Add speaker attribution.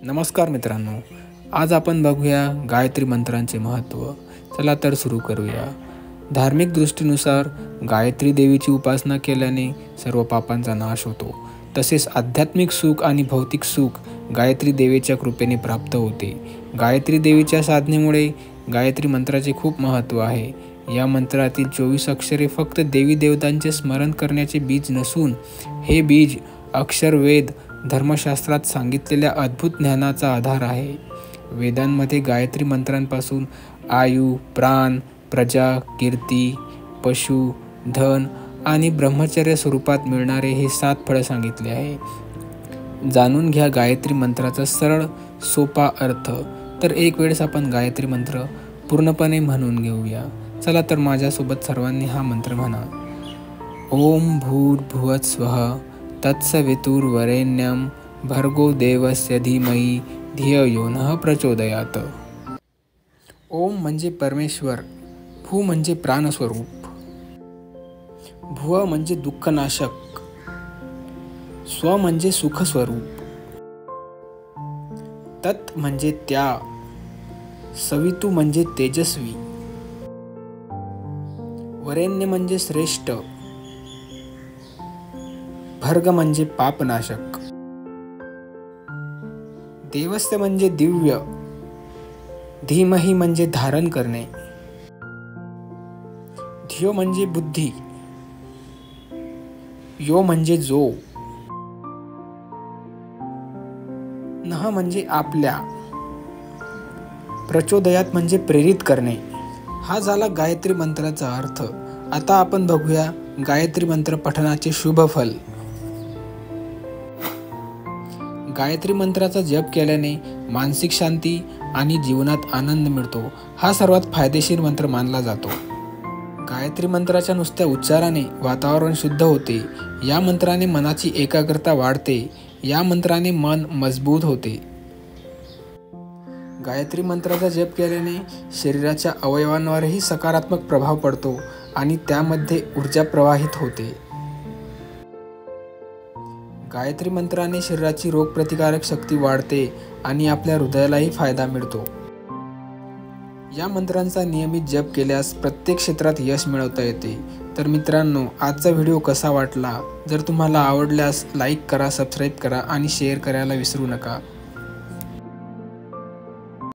Speaker 1: नमस्कार मित्रांनो, आज आपण बघूया गायत्री मंत्रांचे महत्त्व. चला तर सुरू करूया. धार्मिक दृष्टीनुसार गायत्री देवीची उपासना केल्याने सर्व पापांचा नाश होतो. तसेच आध्यात्मिक सुख आणि भौतिक सुख गायत्री देवीच्या कृपेने प्राप्त होते. गायत्री देवीच्या साधनेमुळे गायत्री मंत्राचे खूप महत्त्व आहे. या मंत्रातील 24 अक्षरे फक्त देवी देवतांचे स्मरण करण्याचे बीज नसून हे बीज अक्षर वेद धर्मशास्त्रात सांगितलेल्या अद्भुत ज्ञानाचा आधार आहे. वेदांमध्ये गायत्री मंत्रांपासून आयु, प्राण, प्रजा, कीर्ती, पशु, धन आणि ब्रह्मचर्य स्वरूपात मिळणारे हे 7 फळ सांगितले आहे. जाणून घ्या गायत्री मंत्राचा सरळ सोपा अर्थ. तर एक वेळेस आपण गायत्री मंत्र पूर्णपणे म्हणून घेऊया. चला तर माझ्यासोबत सर्वांनी हा मंत्र म्हणा. ओम भूर्भुवः स्वः तत्सवितुर्वरेण्यं भर्गो देवस्य धीमहि धियो यो नः प्रचोदयात्. ओम म्हणजे परमेश्वर, भू म्हणजे प्राणस्वरूप, भुव म्हणजे दुःखनाशक, स्व म्हणजे सुखस्वरूप, तत् म्हणजे त्या, सवितु म्हणजे तेजस्वी, वरेण्य म्हणजे श्रेष्ठ, भर्ग म्हणजे पापनाशक, देवस्य म्हणजे दिव्य, धीमहि म्हणजे धारण करणे, धियो म्हणजे बुद्धी, यो म्हणजे जो, नः म्हणजे आपल्या, प्रचोदयात म्हणजे प्रेरित करणे. हा झाला गायत्री मंत्राचा अर्थ. आता आपण बघूया गायत्री मंत्र पठणाचे शुभ फल. गायत्री मंत्राचा जप केल्याने मानसिक शांती आणि जीवनात आनंद मिळतो. हा सर्वात फायदेशीर मंत्र मानला जातो. गायत्री मंत्राच्या नुसत्या उच्चाराने वातावरण शुद्ध होते. या मंत्राने मनाची एकाग्रता वाढते. या मंत्राने मन मजबूत होते. गायत्री मंत्राचा जप केल्याने शरीराच्या अवयवांवरही सकारात्मक प्रभाव पडतो आणि त्यामध्ये ऊर्जा प्रवाहित होते. गायत्री मंत्राने शरीराची रोगप्रतिकारक शक्ती वाढते आणि आपल्या हृदयालाही फायदा मिळतो. या मंत्रांचा नियमित जप केल्यास प्रत्येक क्षेत्रात यश मिळवता येते. तर मित्रांनो, आजचा व्हिडिओ कसा वाटला? जर तुम्हाला आवडल्यास लाईक करा, सबस्क्राईब करा आणि शेअर करायला विसरू नका.